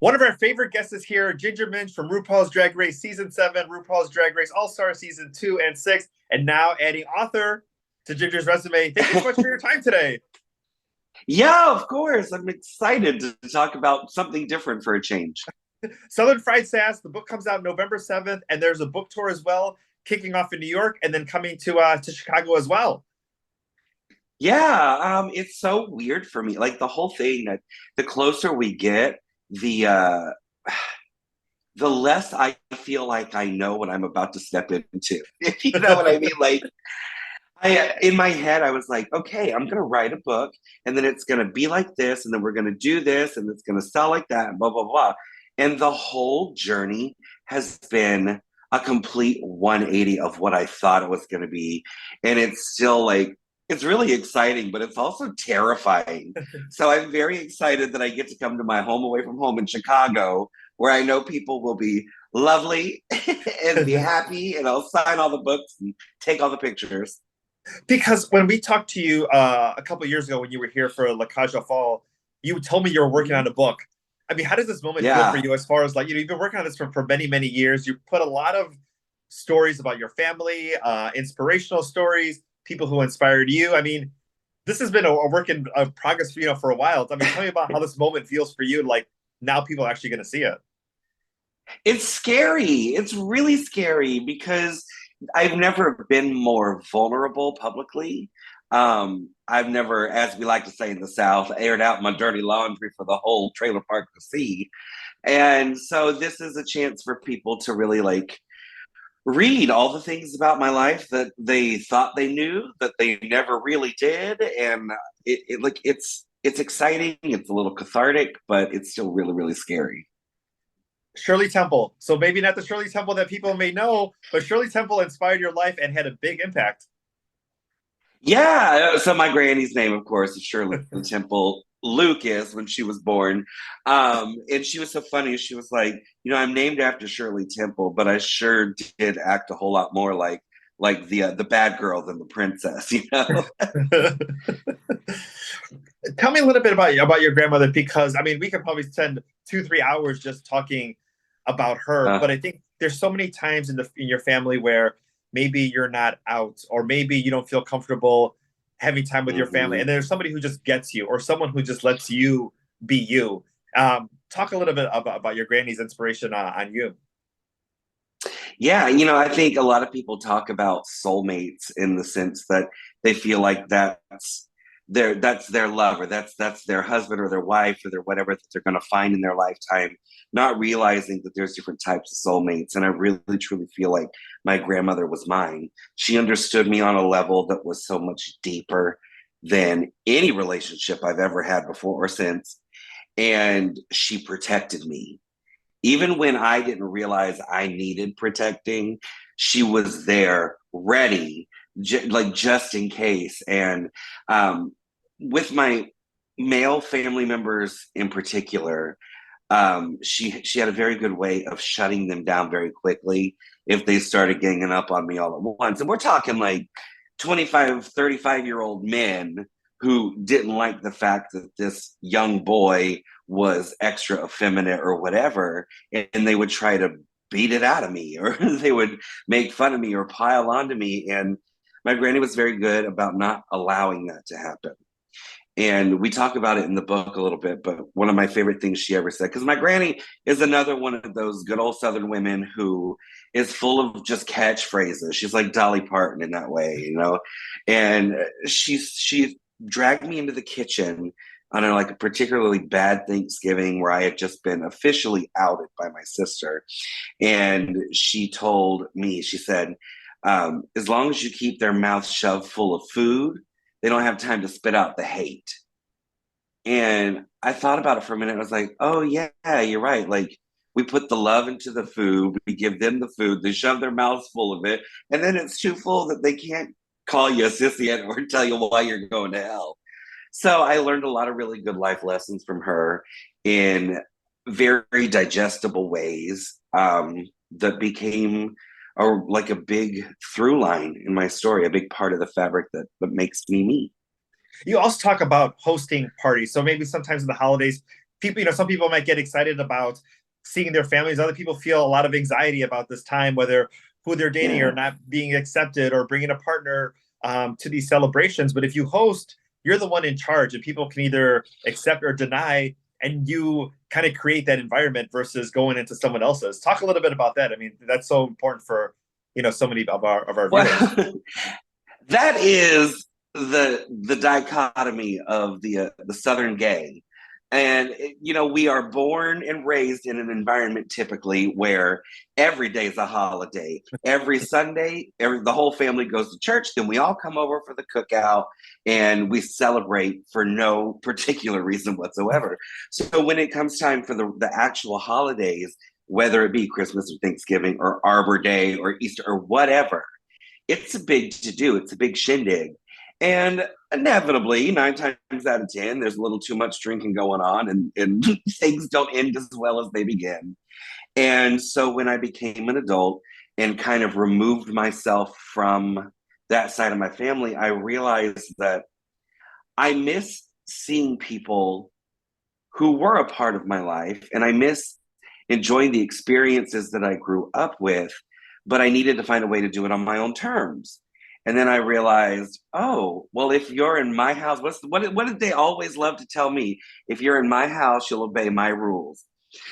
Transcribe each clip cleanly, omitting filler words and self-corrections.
One of our favorite guests is here, Ginger Minj from RuPaul's Drag Race Season 7, RuPaul's Drag Race All-Star Season 2 and 6, and now adding author to Ginger's resume. Thank you so much for your time today. Yeah, of course. I'm excited to talk about something different for a change. Southern Fried Sass, the book comes out November 7th, and there's a book tour as well, kicking off in New York and then coming to Chicago as well. Yeah, it's so weird for me. Like the whole thing that the closer we get, the the less I feel like I know what I'm about to step into. If you know what I mean? Like I in my head, I was like, okay, I'm gonna write a book, and then it's gonna be like this, and then we're gonna do this, and it's gonna sell like that, and blah blah blah. And the whole journey has been a complete 180 of what I thought it was gonna be. And it's still like it's really exciting, but it's also terrifying. So I'm very excited that I get to come to my home away from home in Chicago, where I know people will be lovely and be happy, and I'll sign all the books and take all the pictures. Because when we talked to you a couple of years ago when you were here for La Cage aux Folles, you told me you were working on a book. I mean, how does this moment feel for Yeah. you as far as like, you've been working on this for many, many years. You put a lot of stories about your family, inspirational stories, people who inspired you. I mean, this has been a work in progress for for a while. I mean, tell me about how this moment feels for you. Like now people are actually going to see it. It's scary. It's really scary because I've never been more vulnerable publicly. I've never, as we like to say in the South, aired out my dirty laundry for the whole trailer park to see. And so this is a chance for people to really like read all the things about my life that they thought they knew that they never really did. And it's exciting, it's a little cathartic, but it's still really, really scary. Shirley Temple. So maybe not the Shirley Temple that people may know, but Shirley Temple inspired your life and had a big impact. Yeah, so my granny's name, of course, is Shirley Temple Lucas when she was born. And she was so funny. She was like, I'm named after Shirley Temple, but I sure did act a whole lot more like the bad girl than the princess, you know? Tell me a little bit about your grandmother, because I mean we could probably spend 2 3 hours just talking about her, Uh, but I think there's so many times in your family where maybe you're not out, or maybe you don't feel comfortable having time with your family, mhm. and there's somebody who just gets you, or someone who just lets you be you. Talk a little bit about your granny's inspiration on you. Yeah, I think a lot of people talk about soulmates in the sense that they feel like that's their love, or that's their husband or their wife or their whatever that they're going to find in their lifetime, not realizing that there's different types of soulmates. And I really truly feel like my grandmother was mine. She understood me on a level that was so much deeper than any relationship I've ever had before or since, and she protected me even when I didn't realize I needed protecting. She was there ready, like just in case. And um, with my male family members in particular, she had a very good way of shutting them down very quickly if they started ganging up on me all at once. And we're talking like 25, 35-year-old men who didn't like the fact that this young boy was extra effeminate or whatever, and they would try to beat it out of me, or they would make fun of me or pile onto me. And my granny was very good about not allowing that to happen. And we talk about it in the book a little bit, but one of my favorite things she ever said, because my granny is another one of those good old Southern women who is full of just catchphrases. She's like Dolly Parton in that way. And she dragged me into the kitchen on like a particularly bad Thanksgiving where I had just been officially outed by my sister. And she told me, she said, as long as you keep their mouths shoved full of food, they don't have time to spit out the hate. And I thought about it for a minute. I was like, oh, yeah, you're right. Like, we put the love into the food, we give them the food, they shove their mouths full of it, and then it's too full that they can't call you a sissy or tell you why you're going to hell. So I learned a lot of really good life lessons from her in very digestible ways, that became like a big through line in my story, a big part of the fabric that makes me me. You also talk about hosting parties. So maybe sometimes in the holidays, people, some people might get excited about seeing their families. Other people feel a lot of anxiety about this time, whether who they're dating or Yeah. not being accepted or bringing a partner to these celebrations. But if you host, you're the one in charge, and people can either accept or deny, and you kind of create that environment versus going into someone else's. Talk a little bit about that. I mean, that's so important for so many of our viewers. Well, that is the dichotomy of the Southern gay. And we are born and raised in an environment typically where every day is a holiday. Every Sunday, the whole family goes to church. Then we all come over for the cookout and we celebrate for no particular reason whatsoever. So when it comes time for the actual holidays, whether it be Christmas or Thanksgiving or Arbor Day or Easter or whatever, it's a big to do. It's a big shindig. And inevitably, 9 times out of 10, there's a little too much drinking going on, and things don't end as well as they begin. And so when I became an adult and kind of removed myself from that side of my family, I realized that I miss seeing people who were a part of my life, and I miss enjoying the experiences that I grew up with, but I needed to find a way to do it on my own terms. And then I realized, oh, well, if you're in my house, what did they always love to tell me? If you're in my house, you'll obey my rules.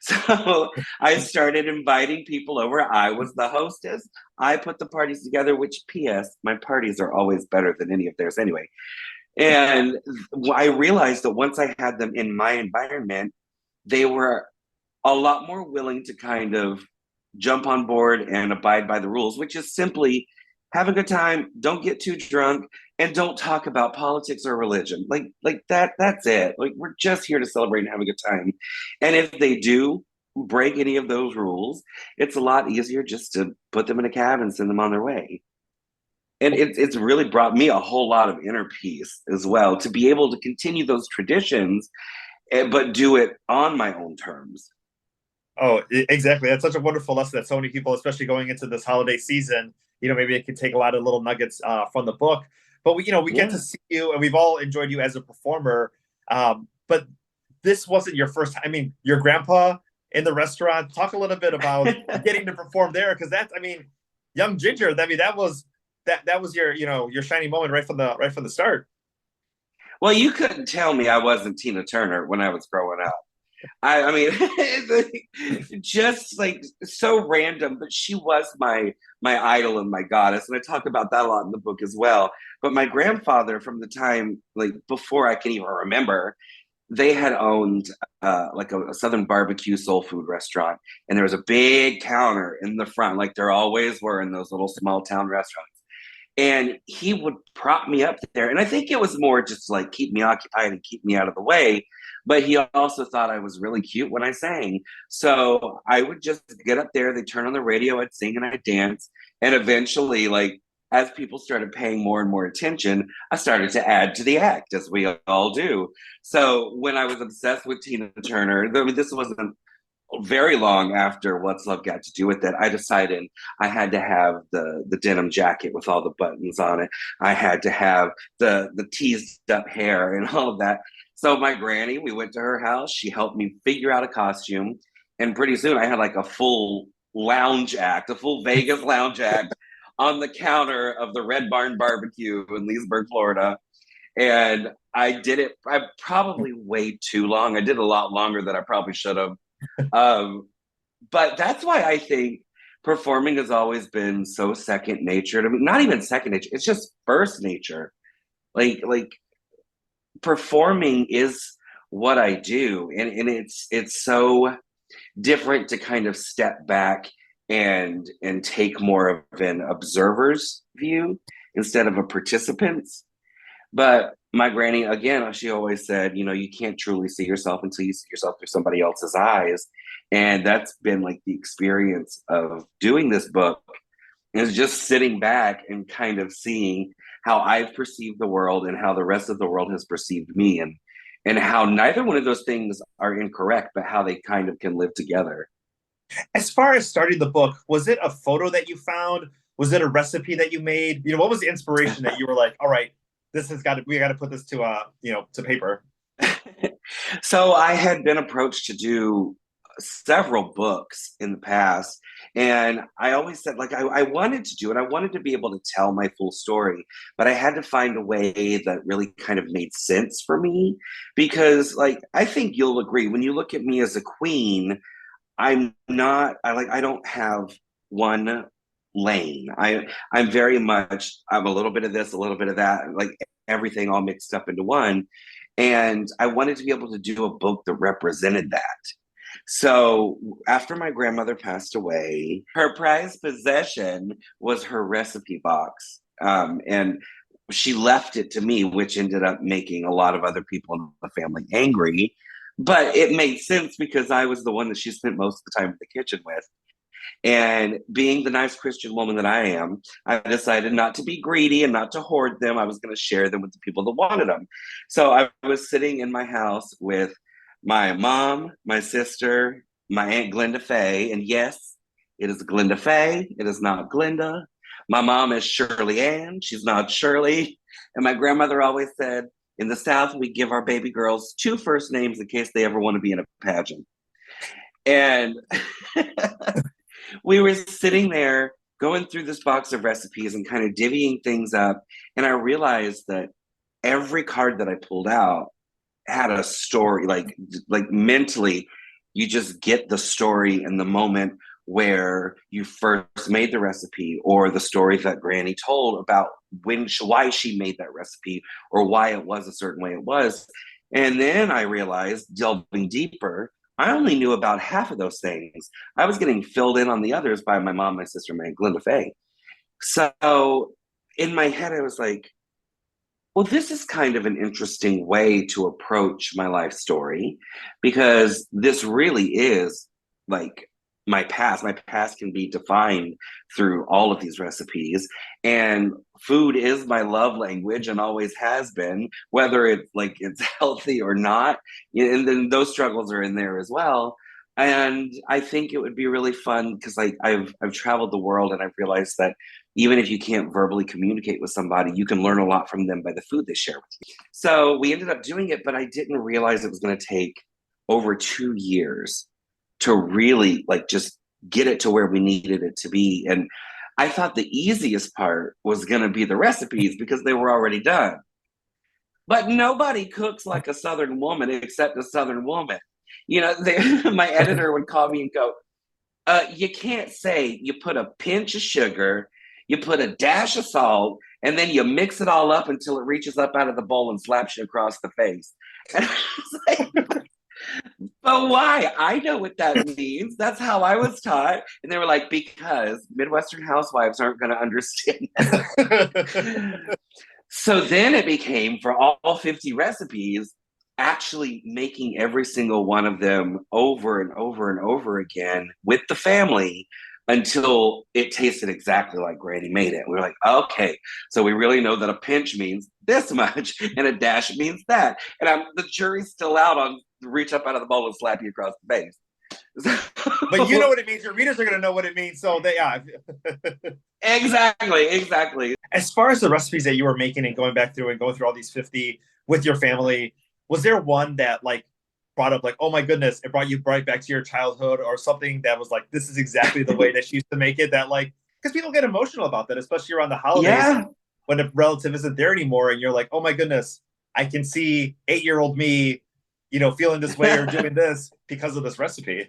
So I started inviting people over. I was the hostess. I put the parties together, which, P.S., my parties are always better than any of theirs anyway. And I realized that once I had them in my environment, they were a lot more willing to kind of jump on board and abide by the rules, which is simply have a good time, don't get too drunk, and don't talk about politics or religion. Like that's it. Like, we're just here to celebrate and have a good time. And if they do break any of those rules, it's a lot easier just to put them in a cab and send them on their way. And it's really brought me a whole lot of inner peace as well, to be able to continue those traditions, but do it on my own terms. Oh, exactly. That's such a wonderful lesson that so many people, especially going into this holiday season, maybe it can take a lot of little nuggets from the book. But we get to Yeah. see you, and we've all enjoyed you as a performer. But this wasn't your first time. I mean, your grandpa in the restaurant. Talk a little bit about getting to perform there, because that's, I mean, young Ginger. I mean, that was your your shining moment right from the start. Well, you couldn't tell me I wasn't Tina Turner when I was growing up. I mean, just like so random, but she was my idol and my goddess, and I talk about that a lot in the book as well. But my grandfather, from the time like before I can even remember, they had owned like a Southern barbecue soul food restaurant, and there was a big counter in the front, like there always were in those little small town restaurants. And he would prop me up there. And I think it was more just like keep me occupied and keep me out of the way. But he also thought I was really cute when I sang. So I would just get up there, they'd turn on the radio, I'd sing and I'd dance. And eventually, like, as people started paying more and more attention, I started to add to the act, as we all do. So when I was obsessed with Tina Turner, I mean, this wasn't very long after What's Love Got to Do with It, I decided I had to have the denim jacket with all the buttons on it. I had to have the teased up hair and all of that. So my granny, we went to her house. She helped me figure out a costume, and pretty soon I had like a full lounge act, a full Vegas lounge act on the counter of the Red Barn Barbecue in Leesburg, Florida. And I did it. I probably way too long. I did a lot longer than I probably should have. Um, but that's why I think performing has always been so second nature to me. Not even second nature; it's just first nature. Like performing is what I do, and it's so different to kind of step back and take more of an observer's view instead of a participant's. But my granny, again, she always said, you can't truly see yourself until you see yourself through somebody else's eyes. And that's been like the experience of doing this book, is just sitting back and kind of seeing how I've perceived the world and how the rest of the world has perceived me, and how neither one of those things are incorrect, but how they kind of can live together. As far as starting the book, was it a photo that you found? Was it a recipe that you made? What was the inspiration that you were like, all right, we got to put this to to paper? So I had been approached to do several books in the past. And I always said, like, I wanted to do it. I wanted to be able to tell my full story, but I had to find a way that really kind of made sense for me. Because, like, I think you'll agree when you look at me as a queen, I don't have one lane. I'm very much, I'm a little bit of this, a little bit of that, like everything all mixed up into one. And I wanted to be able to do a book that represented that. So after my grandmother passed away, her prized possession was her recipe box. And she left it to me, which ended up making a lot of other people in the family angry. But it made sense because I was the one that she spent most of the time in the kitchen with. And being the nice Christian woman that I am, I decided not to be greedy and not to hoard them. I was going to share them with the people that wanted them. So I was sitting in my house with my mom, my sister, my Aunt Glenda Faye. And yes, it is Glenda Faye. It is not Glenda. My mom is Shirley Ann. She's not Shirley. And my grandmother always said, in the South, we give our baby girls two first names in case they ever want to be in a pageant. And we were sitting there going through this box of recipes and kind of divvying things up. And I realized that every card that I pulled out had a story, like mentally, you just get the story in the moment where you first made the recipe, or the story that Granny told about why she made that recipe, or why it was a certain way it was. And then I realized, delving deeper, I only knew about half of those things. I was getting filled in on the others by my mom, my sister, my Glenda Faye. So in my head, I was like, well, this is kind of an interesting way to approach my life story, because this really is like my past. My past can be defined through all of these recipes, and food is my love language and always has been, whether it's healthy or not. And then those struggles are in there as well. And I think it would be really fun because I've traveled the world, and I've realized that even if you can't verbally communicate with somebody, you can learn a lot from them by the food they share with you. So we ended up doing it, but I didn't realize it was going to take over 2 years to really like just get it to where we needed it to be. And I thought the easiest part was going to be the recipes because they were already done. But nobody cooks like a Southern woman except a Southern woman. My editor would call me and go, you can't say you put a pinch of sugar, you put a dash of salt, and then you mix it all up until it reaches up out of the bowl and slaps you across the face. And I was like, but why? I know what that means. That's how I was taught. And they were like, because Midwestern housewives aren't going to understand that. So then it became, for all 50 recipes, actually making every single one of them over and over and over again with the family until it tasted exactly like Granny made it. We were like, okay, so we really know that a pinch means this much and a dash means that. And the jury's still out on reach up out of the bowl and slap you across the face. But you know what it means. Your readers are going to know what it means. So yeah. Exactly. As far as the recipes that you were making and going back through and going through all these 50 with your family, was there one that like brought up like, oh my goodness, it brought you right back to your childhood, or something that was like, this is exactly the way that she used to make it, that like, because people get emotional about that, especially around the holidays, Yeah. when a relative isn't there anymore and you're like, oh my goodness, I can see 8-year-old me, feeling this way or doing this because of this recipe.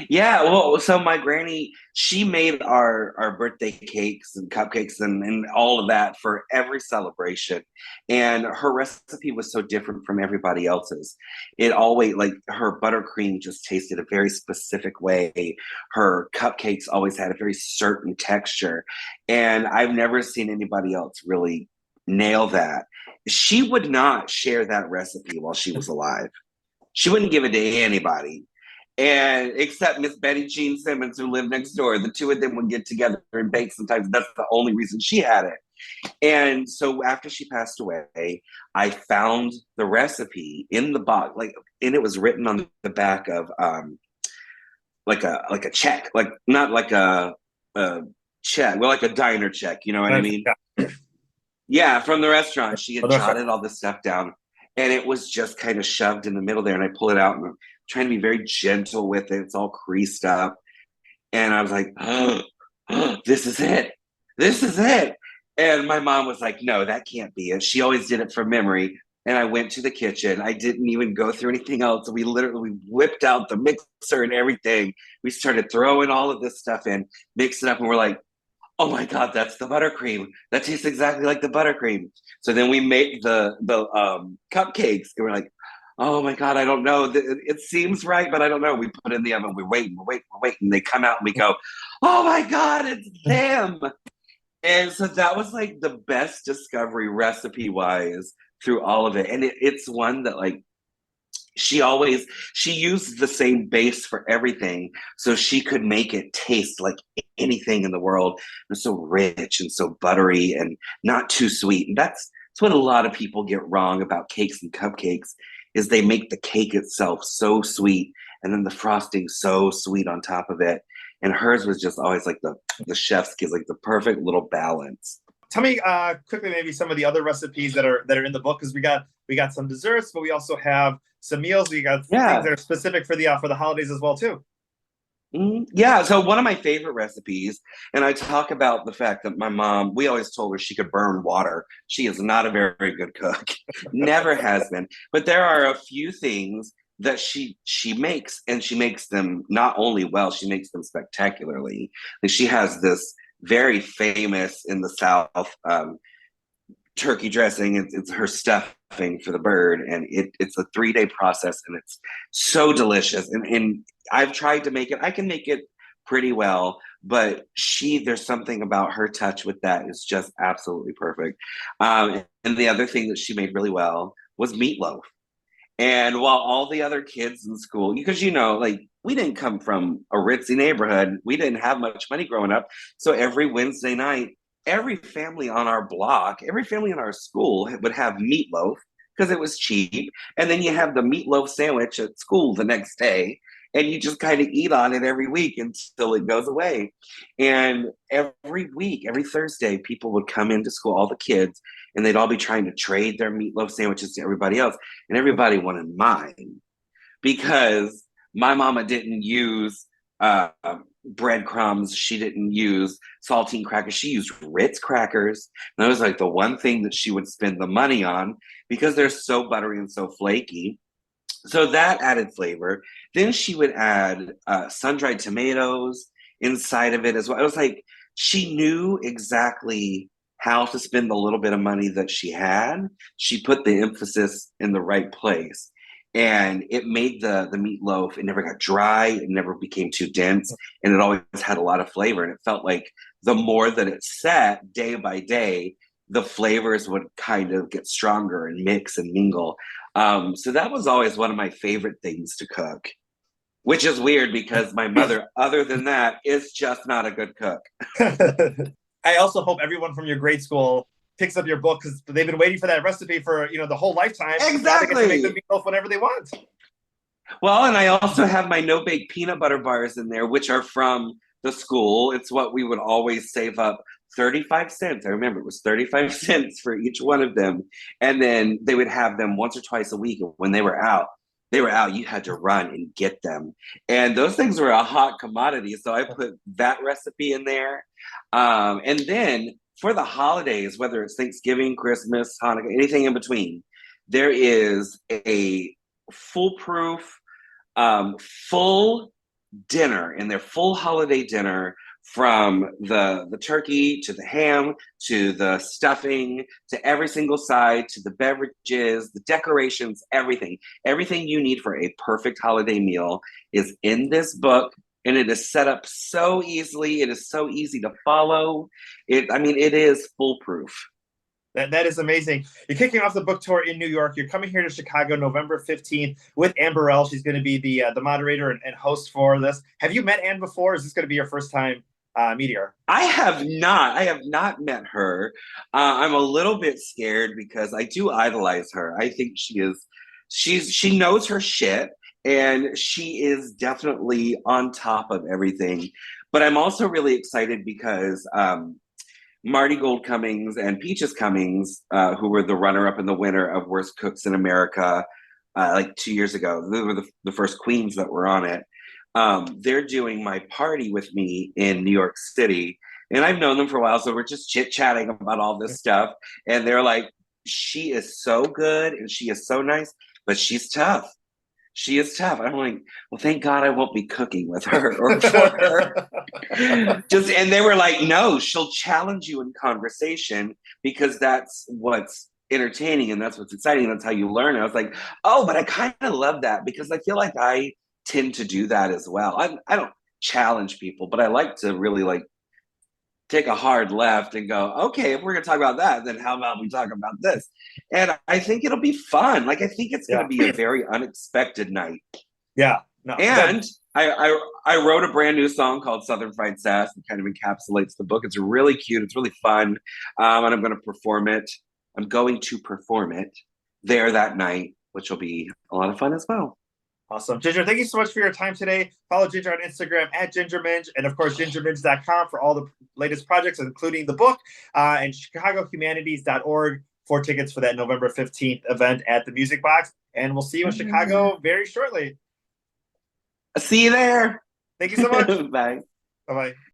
Yeah, well, so my granny, she made our birthday cakes and cupcakes and all of that for every celebration. And her recipe was so different from everybody else's. It always, like, her buttercream just tasted a very specific way. Her cupcakes always had a very certain texture. And I've never seen anybody else really nail that. She would not share that recipe while she was alive. She wouldn't give it to anybody, and except Miss Betty Jean Simmons, who lived next door. The two of them would get together and bake sometimes. That's the only reason she had it. And so after she passed away, I found the recipe in the box, and it was written on the back of like a check, like not like a check, well, like a diner check. You know what I mean? Yeah. Yeah, from the restaurant. She had jotted all this stuff down. and it was just kind of shoved in the middle there. And I pull it out and I'm trying to be very gentle with it. It's all creased up. And I was like, oh, this is it. This is it. And my mom was like, no, that can't be it. She always did it from memory. And I went to the kitchen. I didn't even go through anything else. We whipped out the mixer and everything. We started throwing all of this stuff in, mixed it up, and we're like, oh my God, that's the buttercream. That tastes exactly like the buttercream. So then we make the cupcakes, and we're like, oh my God, I don't know. It seems right, but I don't know. We put it in the oven. We're waiting. They come out, and we go, oh my God, it's them. And so that was like the best discovery recipe wise through all of it. And it's one that like she used the same base for everything so she could make it taste like anything in the world. It's so rich and so buttery and not too sweet. And that's what a lot of people get wrong about cakes and cupcakes is they make the cake itself so sweet and then the frosting so sweet on top of it. And hers was just always like the chef's kiss, like the perfect little balance. Tell me quickly maybe some of the other recipes that are in the book, because we got some desserts, but we also have some meals. We got things Yeah. that are specific for the holidays as well too. Yeah, so one of my favorite recipes, and I talk about the fact that my mom, we always told her she could burn water. She is not a very good cook, never has been. But there are a few things that she makes, and she makes them not only well, she makes them spectacularly. Like she has this very famous in the South turkey dressing. It's her stuffing for the bird, and it's a 3-day process, and it's so delicious. And I've tried to make it. I can make it pretty well, but there's something about her touch with that is just absolutely perfect. And the other thing that she made really well was meatloaf. And while all the other kids in school, because like we didn't come from a ritzy neighborhood, we didn't have much money growing up. So every Wednesday night, every family on our block, every family in our school would have meatloaf because it was cheap. And then you have the meatloaf sandwich at school the next day. And you just kind of eat on it every week until it goes away. And every week, every Thursday, people would come into school, all the kids, and they'd all be trying to trade their meatloaf sandwiches to everybody else. And everybody wanted mine because my mama didn't use breadcrumbs. She didn't use saltine crackers. She used Ritz crackers. And that was like the one thing that she would spend the money on because they're so buttery and so flaky. So that added flavor. Then she would add sun-dried tomatoes inside of it as well. It was like she knew exactly how to spend the little bit of money that she had. She put the emphasis in the right place. And it made the meatloaf, it never got dry, it never became too dense, and it always had a lot of flavor. And it felt like the more that it sat day by day, the flavors would kind of get stronger and mix and mingle. So that was always one of my favorite things to cook, which is weird because my mother, other than that, is just not a good cook. I also hope everyone from your grade school picks up your book because they've been waiting for that recipe for the whole lifetime. Exactly. Now they get to make the meatloaf whenever they want. Well, and I also have my no bake peanut butter bars in there, which are from the school. It's what we would always save up 35 cents. I remember it was 35 cents for each one of them. And then they would have them once or twice a week. And when they were out, you had to run and get them. And those things were a hot commodity. So I put that recipe in there. And then for the holidays, whether it's Thanksgiving, Christmas, Hanukkah, anything in between, there is a foolproof, full dinner in their full holiday dinner, from the turkey to the ham to the stuffing to every single side to the beverages, the decorations, everything you need for a perfect holiday meal is in this book. And it is set up so easily. It is so easy to follow. It is foolproof. That is amazing. You're kicking off the book tour in New York. You're coming here to Chicago November 15th with Anne Burrell. She's going to be the moderator and host for this. Have you met Anne before? Or is this going to be your first time meeting her? I have not. I have not met her. I'm a little bit scared because I do idolize her. I think she knows her shit, and she is definitely on top of everything. But I'm also really excited because Marty Gold Cummings and Peaches Cummings, who were the runner-up and the winner of Worst Cooks in America, like 2 years ago. They were the first queens that were on it. They're doing my party with me in New York City, and I've known them for a while, so we're just chit-chatting about all this stuff. And they're like, "She is so good, and she is so nice, but she's tough. She is tough." I'm like, "Well, thank God I won't be cooking with her or for her." Just and they were like, "No, she'll challenge you in conversation because that's what's entertaining and that's what's exciting. And that's how you learn." And I was like, "Oh, but I kind of love that because I feel like I tend to do that as well. I don't challenge people, but I like to really like take a hard left and go, okay, if we're going to talk about that, then how about we talk about this?" And I think it'll be fun. Like, I think it's going Yeah. to be a very unexpected night. Yeah. No, that, And I wrote a brand new song called Southern Fried Sass that kind of encapsulates the book. It's really cute. It's really fun. And I'm going to perform it. I'm going to perform it there that night, which will be a lot of fun as well. awesome. Ginger, thank you so much for your time today. Follow Ginger on Instagram at Ginger Minj, and of course, gingerminj.com for all the latest projects, including the book, and chicagohumanities.org for tickets for that November 15th event at the Music Box. And we'll see you in Chicago very shortly. See you there. Thank you so much. Bye. Bye-bye.